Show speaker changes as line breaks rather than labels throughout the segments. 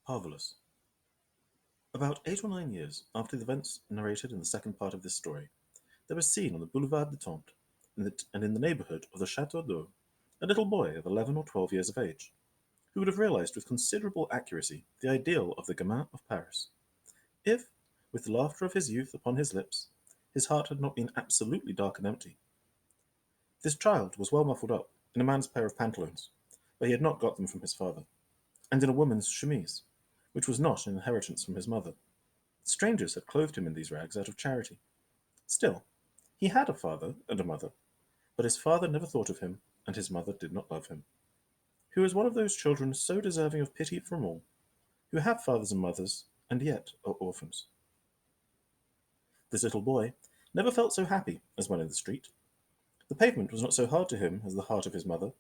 Parvulus. About 8 or 9 years after the events narrated in the second part of this story, there was seen on the Boulevard du Temple, and in the neighbourhood of the Château d'Eau, a little boy of 11 or 12 years of age, who would have realized with considerable accuracy the ideal of the gamin of Paris, if, with the laughter of his youth upon his lips, his heart had not been absolutely dark and empty. This child was well muffled up in a man's pair of pantaloons, but he had not got them from his father, and in a woman's chemise, which was not an inheritance from his mother. Strangers had clothed him in these rags out of charity. Still, he had a father and a mother, but his father never thought of him, and his mother did not love him. He was one of those children so deserving of pity from all, who have fathers and mothers, and yet are orphans. This little boy never felt so happy as when in the street. The pavement was not so hard to him as the heart of his mother.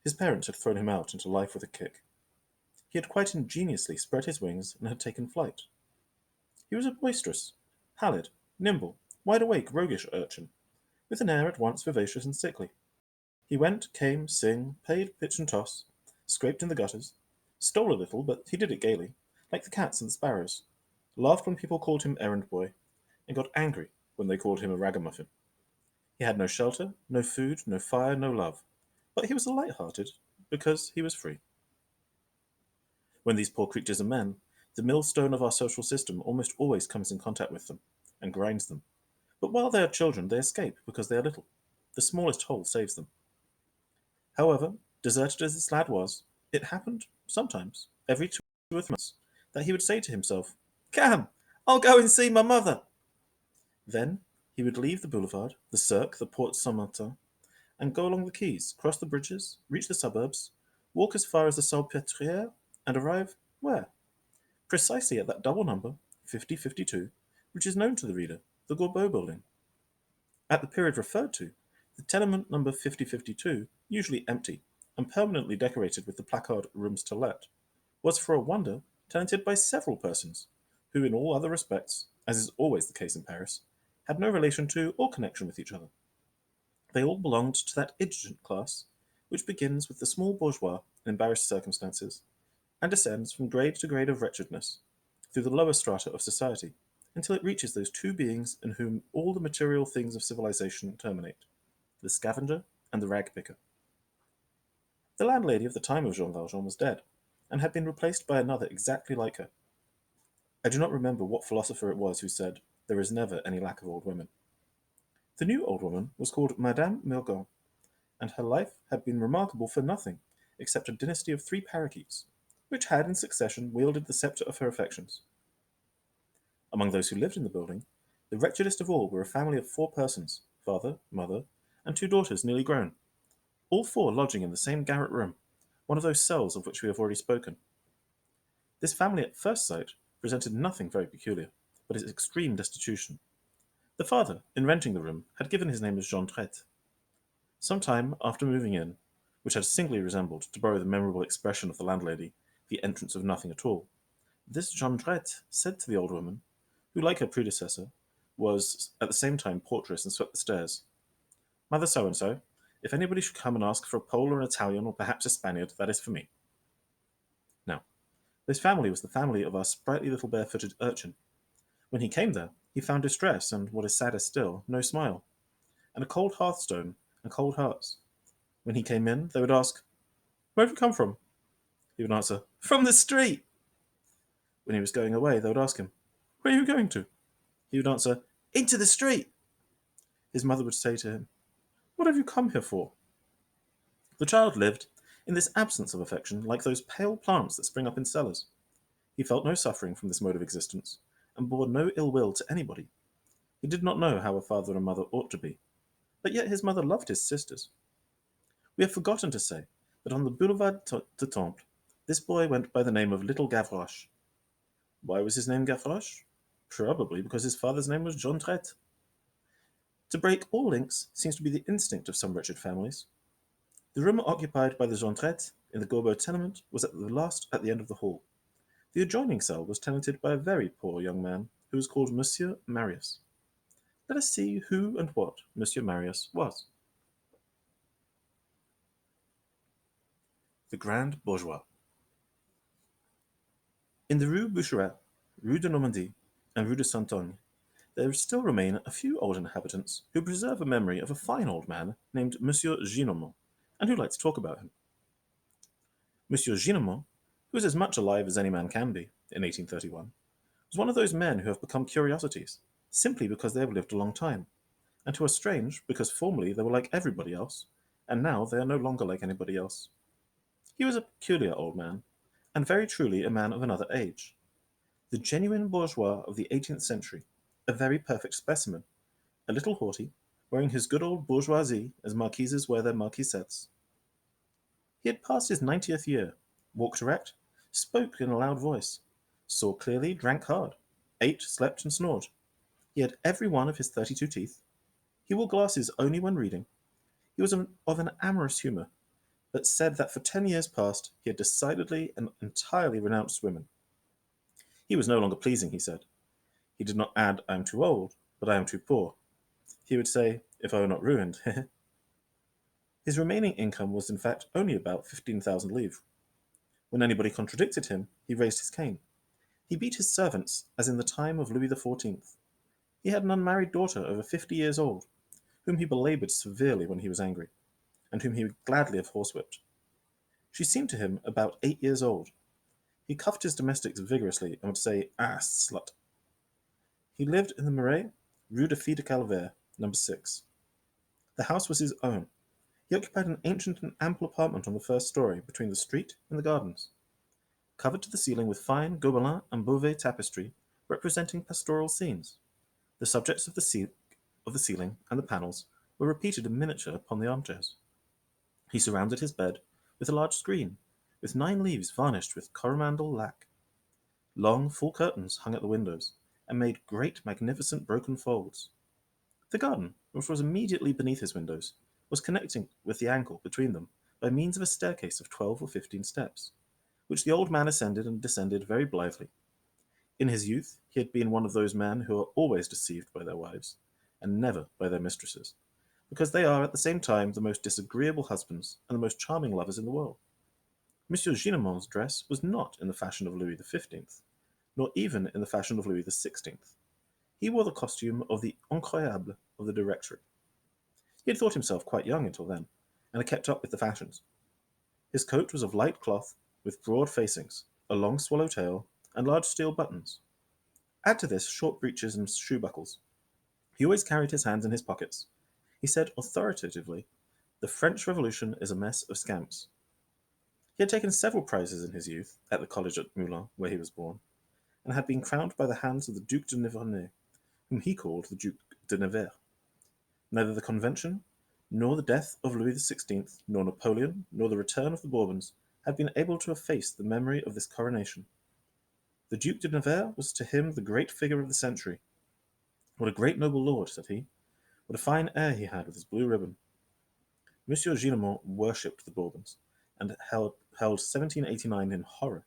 His parents had thrown him out into life with a kick. He had quite ingeniously spread his wings and had taken flight. He was a boisterous, pallid, nimble, wide-awake, roguish urchin, with an air at once vivacious and sickly. He went, came, sing, played pitch and toss, scraped in the gutters, stole a little, but he did it gaily, like the cats and the sparrows, laughed when people called him errand boy, and got angry when they called him a ragamuffin. He had no shelter, no food, no fire, no love, but he was light-hearted because he was free. When these poor creatures are men, the millstone of our social system almost always comes in contact with them, and grinds them. But while they are children, they escape because they are little. The smallest hole saves them. However, deserted as this lad was, it happened, sometimes, every 2 or 3 months, that he would say to himself, "Come, I'll go and see my mother." Then he would leave the boulevard, the Cirque, the Porte Saint-Martin, and go along the quays, cross the bridges, reach the suburbs, walk as far as the Salpêtrière, and arrive where? Precisely at that double number, 5052, which is known to the reader, the Gorbeau building. At the period referred to, the tenement number 5052, usually empty, and permanently decorated with the placard "Rooms to Let," was for a wonder tenanted by several persons, who in all other respects, as is always the case in Paris, had no relation to or connection with each other. They all belonged to that indigent class which begins with the small bourgeois in embarrassed circumstances, and descends from grade to grade of wretchedness, through the lower strata of society, until it reaches those two beings in whom all the material things of civilization terminate, the scavenger and the rag-picker. The landlady of the time of Jean Valjean was dead, and had been replaced by another exactly like her. I do not remember what philosopher it was who said, "There is never any lack of old women." The new old woman was called Madame Milgon, and her life had been remarkable for nothing except a dynasty of 3 parakeets, which had in succession wielded the sceptre of her affections. Among those who lived in the building, the wretchedest of all were a family of 4 persons, father, mother, and 2 daughters nearly grown, all 4 lodging in the same garret room, one of those cells of which we have already spoken. This family at first sight presented nothing very peculiar, but its extreme destitution. The father, in renting the room, had given his name as Jondrette. Some time after moving in, which had singly resembled, to borrow the memorable expression of the landlady, the entrance of nothing at all, this Jondrette said to the old woman, who, like her predecessor, was at the same time portress and swept the stairs, "Mother so-and-so, if anybody should come and ask for a Pole or an Italian or perhaps a Spaniard, that is for me." Now, this family was the family of our sprightly little barefooted urchin. When he came there, he found distress and, what is sadder still, no smile, and a cold hearthstone and cold hearts. When he came in, they would ask, "Where have you come from?" He would answer, "From the street." When he was going away, they would ask him, "Where are you going to?" He would answer, "Into the street." His mother would say to him, "What have you come here for?" The child lived, in this absence of affection, like those pale plants that spring up in cellars. He felt no suffering from this mode of existence, and bore no ill will to anybody. He did not know how a father and mother ought to be, but yet his mother loved his sisters. We have forgotten to say that on the Boulevard du Temple this boy went by the name of Little Gavroche. Why was his name Gavroche? Probably because his father's name was Jondrette. To break all links seems to be the instinct of some wretched families. The room occupied by the Jondrettes in the Gorbeau tenement was at the last at the end of the hall. The adjoining cell was tenanted by a very poor young man who was called Monsieur Marius. Let us see who and what Monsieur Marius was. The Grand Bourgeois. In the Rue Boucherat, Rue de Normandie, and Rue de Saint-Ogne, there still remain a few old inhabitants who preserve a memory of a fine old man named Monsieur Gillenormand, and who like to talk about him. Monsieur Gillenormand, who is as much alive as any man can be in 1831, was one of those men who have become curiosities, simply because they have lived a long time, and who are strange because formerly they were like everybody else, and now they are no longer like anybody else. He was a peculiar old man, and very truly a man of another age, the genuine bourgeois of the 18th century, a very perfect specimen, a little haughty, wearing his good old bourgeoisie as marquises wear their marquisettes. He had passed his 90th year, walked erect, spoke in a loud voice, saw clearly, drank hard, ate, slept, and snored. He had every one of his 32 teeth. He wore glasses only when reading. He was of an amorous humour, but said that for 10 years past he had decidedly and entirely renounced women. He was no longer pleasing, he said. He did not add, I am too old, but I am too poor. He would say, if I were not ruined. His remaining income was in fact only about 15,000 livres. When anybody contradicted him, he raised his cane. He beat his servants, as in the time of Louis XIV. He had an unmarried daughter over 50 years old, whom he belaboured severely when he was angry, and whom he would gladly have horsewhipped. She seemed to him about 8 years old. He cuffed his domestics vigorously and would say, "Ah, slut." He lived in the Marais, Rue de Fille de Calvaire, number 6. The house was his own. He occupied an ancient and ample apartment on the first story, between the street and the gardens, covered to the ceiling with fine Gobelin and Beauvais tapestry representing pastoral scenes. The subjects of the ceiling and the panels were repeated in miniature upon the armchairs. He surrounded his bed with a large screen, with 9 leaves varnished with coromandel lac. Long, full curtains hung at the windows, and made great, magnificent broken folds. The garden, which was immediately beneath his windows, was connecting with the angle between them by means of a staircase of 12 or 15 steps, which the old man ascended and descended very blithely. In his youth he had been one of those men who are always deceived by their wives, and never by their mistresses, because they are at the same time the most disagreeable husbands and the most charming lovers in the world. Monsieur Gillenormand's dress was not in the fashion of Louis XV., nor even in the fashion of Louis XVI. He wore the costume of the incroyable of the Directory. He had thought himself quite young until then, and had kept up with the fashions. His coat was of light cloth, with broad facings, a long swallow tail, and large steel buttons. Add to this short breeches and shoe buckles. He always carried his hands in his pockets. He said authoritatively, "The French Revolution is a mess of scamps." He had taken several prizes in his youth at the college at Moulins, where he was born, and had been crowned by the hands of the Duc de Nivernais, whom he called the Duc de Nevers. Neither the Convention, nor the death of Louis XVI., nor Napoleon, nor the return of the Bourbons had been able to efface the memory of this coronation. The Duc de Nevers was to him the great figure of the century. "What a great noble lord," said he. "What a fine air he had with his blue ribbon." Monsieur Gillenormand worshipped the Bourbons, and held 1789 in horror.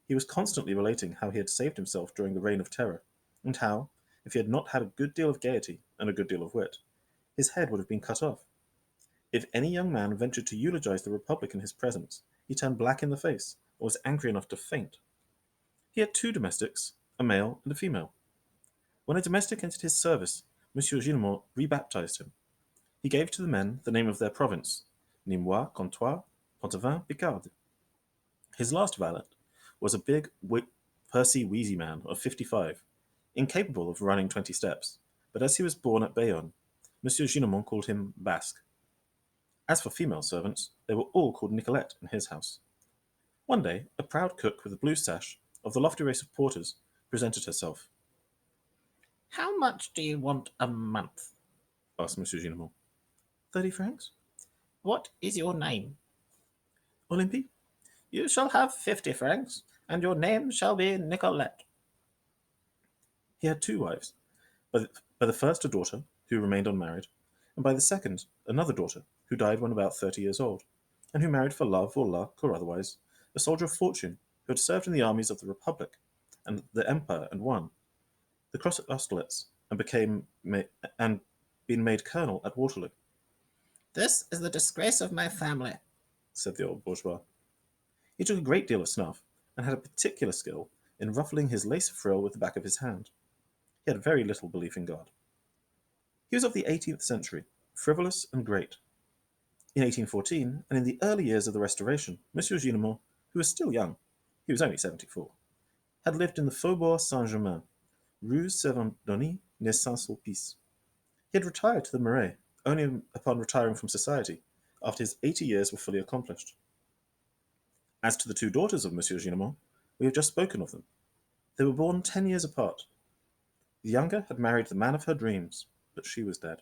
He was constantly relating how he had saved himself during the Reign of Terror, and how, if he had not had a good deal of gaiety and a good deal of wit, his head would have been cut off. If any young man ventured to eulogize the Republic in his presence, he turned black in the face, or was angry enough to faint. He had 2 domestics, a male and a female. When a domestic entered his service, Monsieur Gillenormand rebaptized him. He gave to the men the name of their province, Nîmois, Comtois, Pontevin, Picard. His last valet was a big, pursy, wheezy man of 55, incapable of running 20 steps, but as he was born at Bayonne, Monsieur Gillenormand called him Basque. As for female servants, they were all called Nicolette in his house. One day, a proud cook with a blue sash, of the lofty race of porters, presented herself.
How much do you want a month?
Asked Monsieur Gillenormand. 30 francs.
What is your name?
Olympie?
You shall have 50 francs, and your name shall be Nicolette.
He had 2 wives. By the first a daughter, who remained unmarried, and by the second another daughter, who died when about 30 years old, and who married for love or luck or otherwise a soldier of fortune who had served in the armies of the Republic and the Empire and won the cross at Austerlitz and been made colonel at Waterloo,
This is the disgrace of my family.
said the old bourgeois. He took a great deal of snuff, and had a particular skill in ruffling his lace frill with the back of his hand. He had very little belief in God. He was of the 18th century, frivolous and great. In 1814, and in the early years of the Restoration, Monsieur Gillenormand, who was still young, he was only 74, had lived in the Faubourg Saint-Germain, Rue Servandoni, near Saint-Sulpice. He had retired to the Marais only upon retiring from society, after his 80 years were fully accomplished. As to the two daughters of Monsieur Gillenormand, we have just spoken of them. They were born 10 years apart. The younger had married the man of her dreams, but she was dead.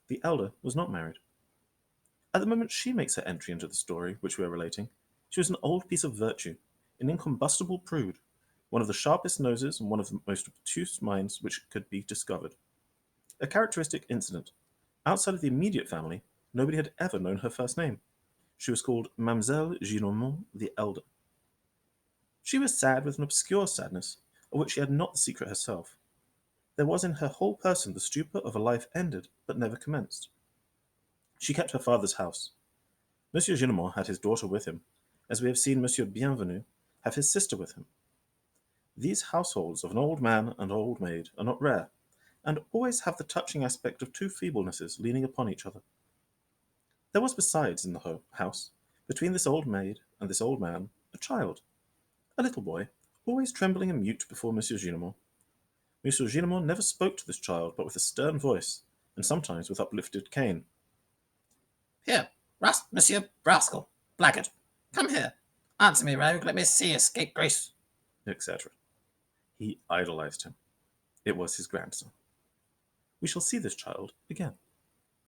The elder was not married. At the moment she makes her entry into the story which we are relating, she was an old piece of virtue, an incombustible prude, one of the sharpest noses and one of the most obtuse minds which could be discovered. A characteristic incident. Outside of the immediate family, nobody had ever known her first name. She was called Mademoiselle Gillenormand the elder. She was sad with an obscure sadness, of which she had not the secret herself. There was in her whole person the stupor of a life ended, but never commenced. She kept her father's house. Monsieur Gillenormand had his daughter with him, as we have seen Monsieur Bienvenu have his sister with him. These households of an old man and old maid are not rare, and always have the touching aspect of two feeblenesses leaning upon each other. There was besides in the house, between this old maid and this old man, a child, a little boy, always trembling and mute before Monsieur Gillenormand. Monsieur Gillenormand never spoke to this child but with a stern voice, and sometimes with uplifted cane.
Here, Monsieur Rascal, blackguard, come here. Answer me, rogue, let me see your scapegrace,
etc. He idolized him. It was his grandson. We shall see this child again.